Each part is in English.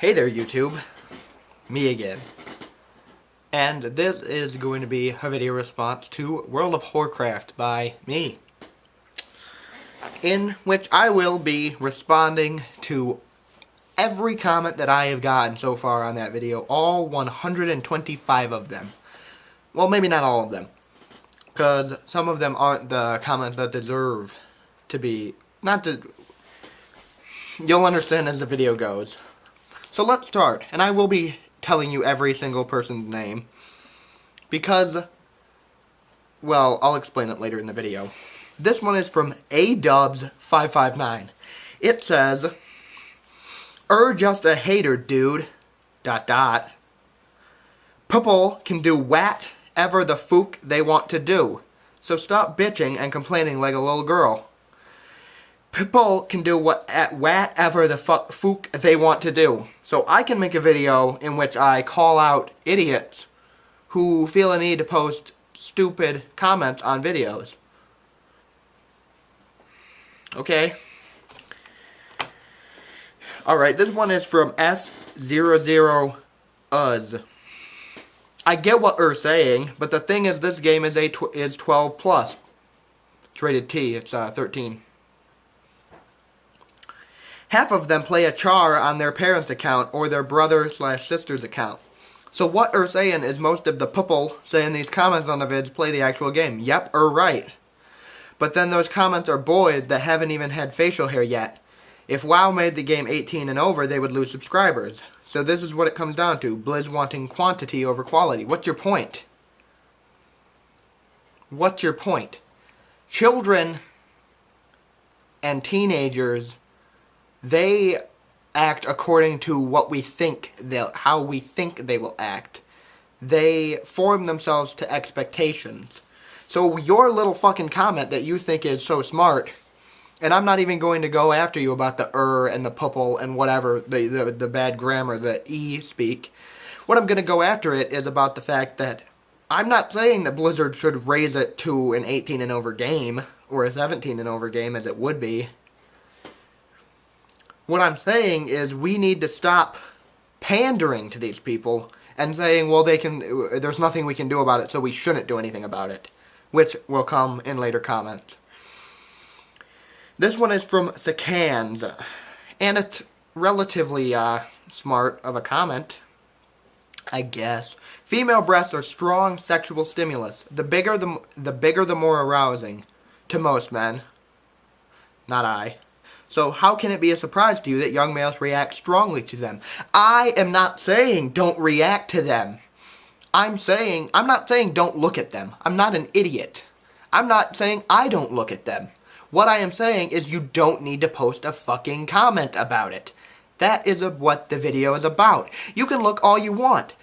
Hey there, YouTube. Me again. And this is going to be a video response to World of Whorecraft by me, in which I will be responding to every comment that I have gotten so far on that video, all 125 of them. Well, maybe not all of them, because some of them aren't the comments that deserve to be, you'll understand as the video goes. So let's start, and I will be telling you every single person's name, because, well, I'll explain it later in the video. This one is from adubs559. It says, just a hater, dude, ... People can do whatever the fook they want to do, so stop bitching and complaining like a little girl. People can do whatever the fook they want to do. So I can make a video in which I call out idiots who feel a need to post stupid comments on videos. Okay. Alright, this one is from S00uz. I get what you're saying, but the thing is this game is 12 plus. It's rated T, it's 13. Half of them play a char on their parents' account or their brother/sister's account. So what you're saying is most of the people saying these comments on the vids play the actual game. Yep, you're right. But then those comments are boys that haven't even had facial hair yet. If WoW made the game 18 and over, they would lose subscribers. So this is what it comes down to. Blizz wanting quantity over quality. What's your point? What's your point? Children and teenagers, they act according to what we think how we think they will act. They form themselves to expectations. So your little fucking comment that you think is so smart, and I'm not even going to go after you about the and the pupil and whatever, the bad grammar, the speak. What I'm going to go after it is about the fact that I'm not saying that Blizzard should raise it to an 18 and over game, or a 17 and over game as it would be. What I'm saying is we need to stop pandering to these people and saying, well, there's nothing we can do about it, so we shouldn't do anything about it, which will come in later comments. This one is from Sakans, and it's relatively smart of a comment, I guess. Female breasts are strong sexual stimulus. The bigger the more arousing to most men. Not I. So how can it be a surprise to you that young males react strongly to them? I am not saying don't react to them. I'm not saying don't look at them. I'm not an idiot. I'm not saying I don't look at them. What I am saying is you don't need to post a fucking comment about it. That is what the video is about. You can look all you want.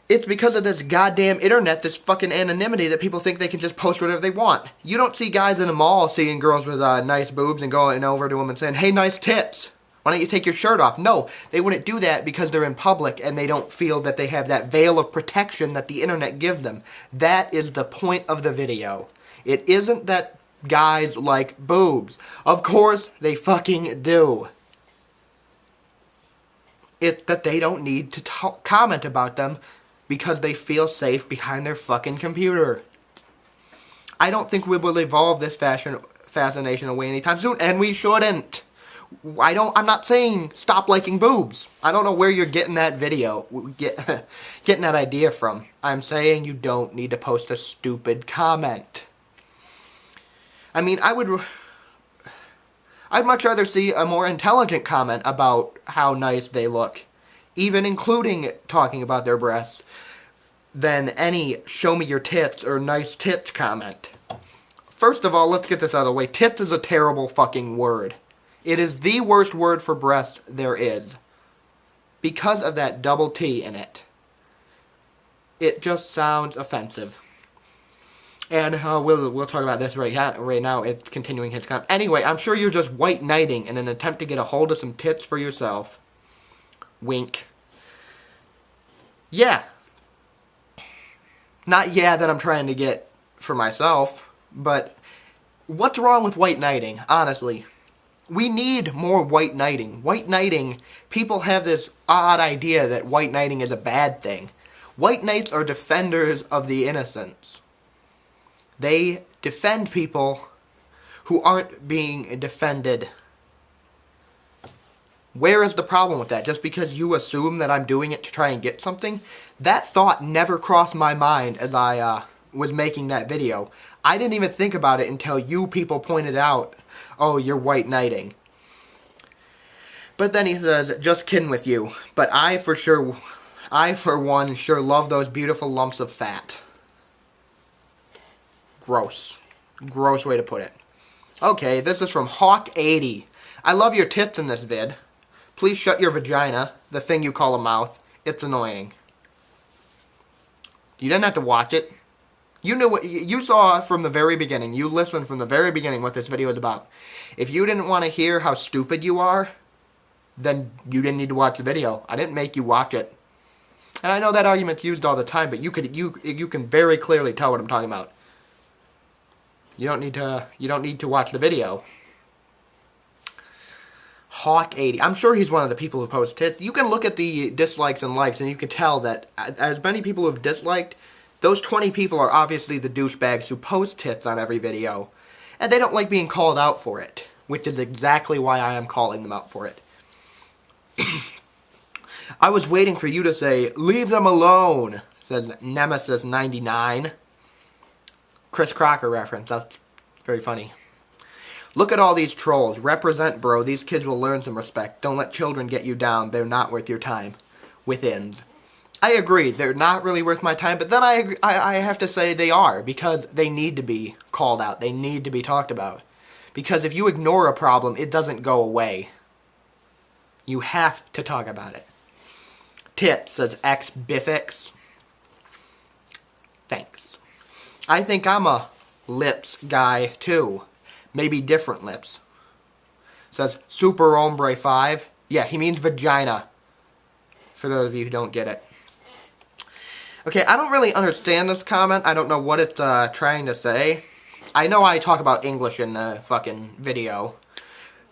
It's because of this goddamn internet, this fucking anonymity, that people think they can just post whatever they want. You don't see guys in a mall seeing girls with nice boobs and going over to them and saying, hey, nice tits. Why don't you take your shirt off? No, they wouldn't do that because they're in public and they don't feel that they have that veil of protection that the internet gives them. That is the point of the video. It isn't that guys like boobs. Of course they fucking do. It's that they don't need to comment about them because they feel safe behind their fucking computer. I don't think we will evolve this fascination away anytime soon, and we shouldn't. I'm not saying stop liking boobs. I don't know where you're getting that getting that idea from. I'm saying you don't need to post a stupid comment. I mean, I'd much rather see a more intelligent comment about how nice they look, even including talking about their breasts, than any show me your tits or nice tits comment. First of all, let's get this out of the way. Tits is a terrible fucking word. It is the worst word for breast there is, because of that double T in it. It just sounds offensive. And we'll talk about this right now. It's continuing his comment. Anyway, I'm sure you're just white knighting in an attempt to get a hold of some tits for yourself. Wink. Yeah. Not that I'm trying to get for myself, but what's wrong with white knighting, honestly? We need more white knighting. White knighting, people have this odd idea that white knighting is a bad thing. White knights are defenders of the innocents. They defend people who aren't being defended. Where is the problem with that? Just because you assume that I'm doing it to try and get something? That thought never crossed my mind as I was making that video. I didn't even think about it until you people pointed out, oh, you're white knighting. But then he says, just kidding with you. But I for one, sure love those beautiful lumps of fat. Gross. Gross way to put it. Okay, this is from Hawk80. I love your tits in this vid. Please shut your vagina, the thing you call a mouth. It's annoying. You didn't have to watch it. You knew what you saw from the very beginning. You listened from the very beginning what this video is about. If you didn't want to hear how stupid you are, then you didn't need to watch the video. I didn't make you watch it. And I know that argument's used all the time, but you can very clearly tell what I'm talking about. You don't need to watch the video. Hawk80. I'm sure he's one of the people who post tits. You can look at the dislikes and likes, and you can tell that as many people who have disliked, those 20 people are obviously the douchebags who post tits on every video. And they don't like being called out for it, which is exactly why I am calling them out for it. I was waiting for you to say, leave them alone, says Nemesis99. Chris Crocker reference. That's very funny. Look at all these trolls. Represent, bro. These kids will learn some respect. Don't let children get you down. They're not worth your time. Withins. I agree. They're not really worth my time, but then I have to say they are, because they need to be called out. They need to be talked about. Because if you ignore a problem, it doesn't go away. You have to talk about it. Tit, says XBiffix. Thanks. I think I'm a lips guy, too. Maybe different lips. Says Super Hombre 5. Yeah, he means vagina. For those of you who don't get it. Okay, I don't really understand this comment. I don't know what it's trying to say. I know I talk about English in the fucking video.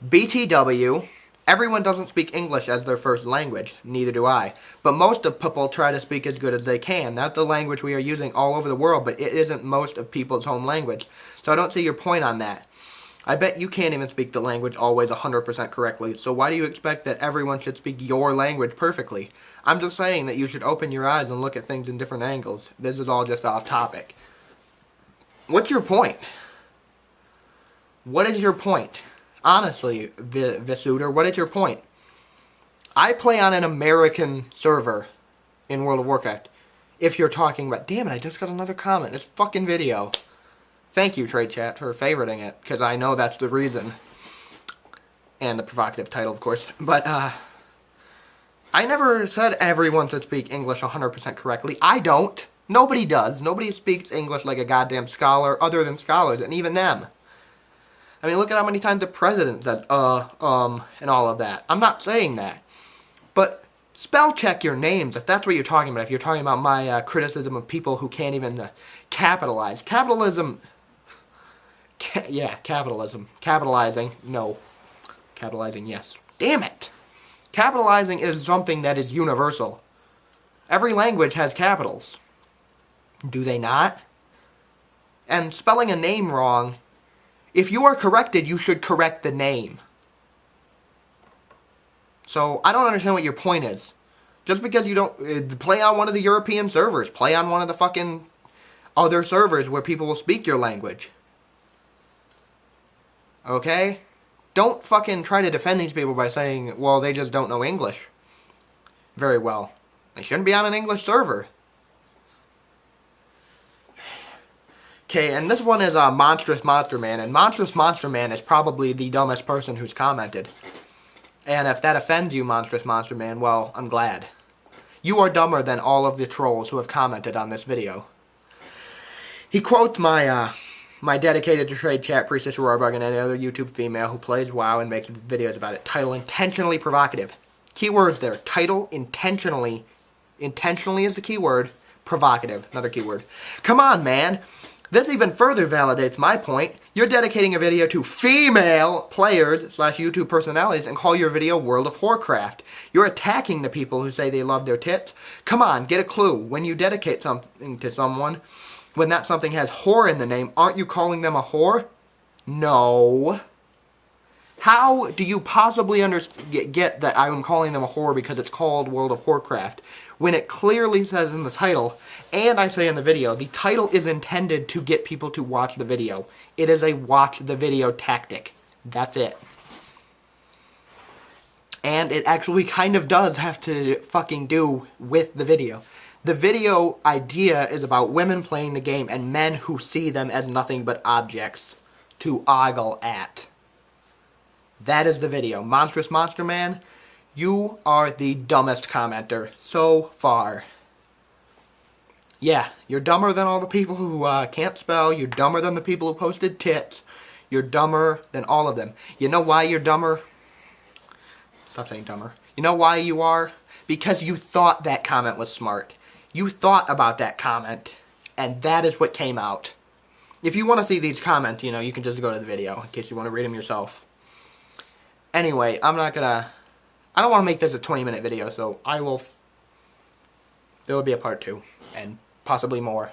BTW. Everyone doesn't speak English as their first language. Neither do I. But most of people try to speak as good as they can. That's the language we are using all over the world, but it isn't most of people's home language. So I don't see your point on that. I bet you can't even speak the language always 100% correctly, so why do you expect that everyone should speak your language perfectly? I'm just saying that you should open your eyes and look at things in different angles. This is all just off topic. What's your point? What is your point? Honestly, Visuder, what is your point? I play on an American server in World of Warcraft. If you're talking about... Damn it, I just got another comment. This fucking video. Thank you, Trade Chat, for favoriting it, because I know that's the reason. And the provocative title, of course. But, I never said everyone should speak English 100% correctly. I don't. Nobody does. Nobody speaks English like a goddamn scholar, other than scholars, and even them. I mean, look at how many times the president says, and all of that. I'm not saying that. But spell check your names, if that's what you're talking about. If you're talking about my criticism of people who can't even capitalize. Capitalism... yeah, capitalism. Capitalizing, no. Capitalizing, yes. Damn it! Capitalizing is something that is universal. Every language has capitals. Do they not? And spelling a name wrong, if you are corrected, you should correct the name. So, I don't understand what your point is. Just because you don't... play on one of the European servers. Play on one of the fucking other servers where people will speak your language. Okay? Don't fucking try to defend these people by saying, well, they just don't know English very well. They shouldn't be on an English server. Okay, and this one is Monstrous Monster Man, and Monstrous Monster Man is probably the dumbest person who's commented. And if that offends you, Monstrous Monster Man, well, I'm glad. You are dumber than all of the trolls who have commented on this video. He quotes my dedicated to Trade Chat Priestess Roarbug and any other YouTube female who plays WoW and makes videos about it. Title intentionally provocative. Keywords there. Title intentionally. Intentionally is the keyword. Provocative. Another keyword. Come on, man. This even further validates my point. You're dedicating a video to female players / YouTube personalities and call your video World of Whorecraft. You're attacking the people who say they love their tits. Come on, get a clue. When you dedicate something to someone, when that something has whore in the name, aren't you calling them a whore? No. How do you possibly get that I'm calling them a whore because it's called World of Whorecraft, when it clearly says in the title, and I say in the video, the title is intended to get people to watch the video. It is a watch the video tactic. That's it. And it actually kind of does have to fucking do with the video. The video idea is about women playing the game and men who see them as nothing but objects to ogle at. That is the video. Monstrous Monster Man, you are the dumbest commenter so far. Yeah, you're dumber than all the people who can't spell. You're dumber than the people who posted tits. You're dumber than all of them. You know why you're dumber? Stop saying dumber. You know why you are? Because you thought that comment was smart. You thought about that comment, and that is what came out. If you want to see these comments, you know, you can just go to the video in case you want to read them yourself. Anyway, I don't want to make this a 20-minute video, so there will be a part 2, and possibly more.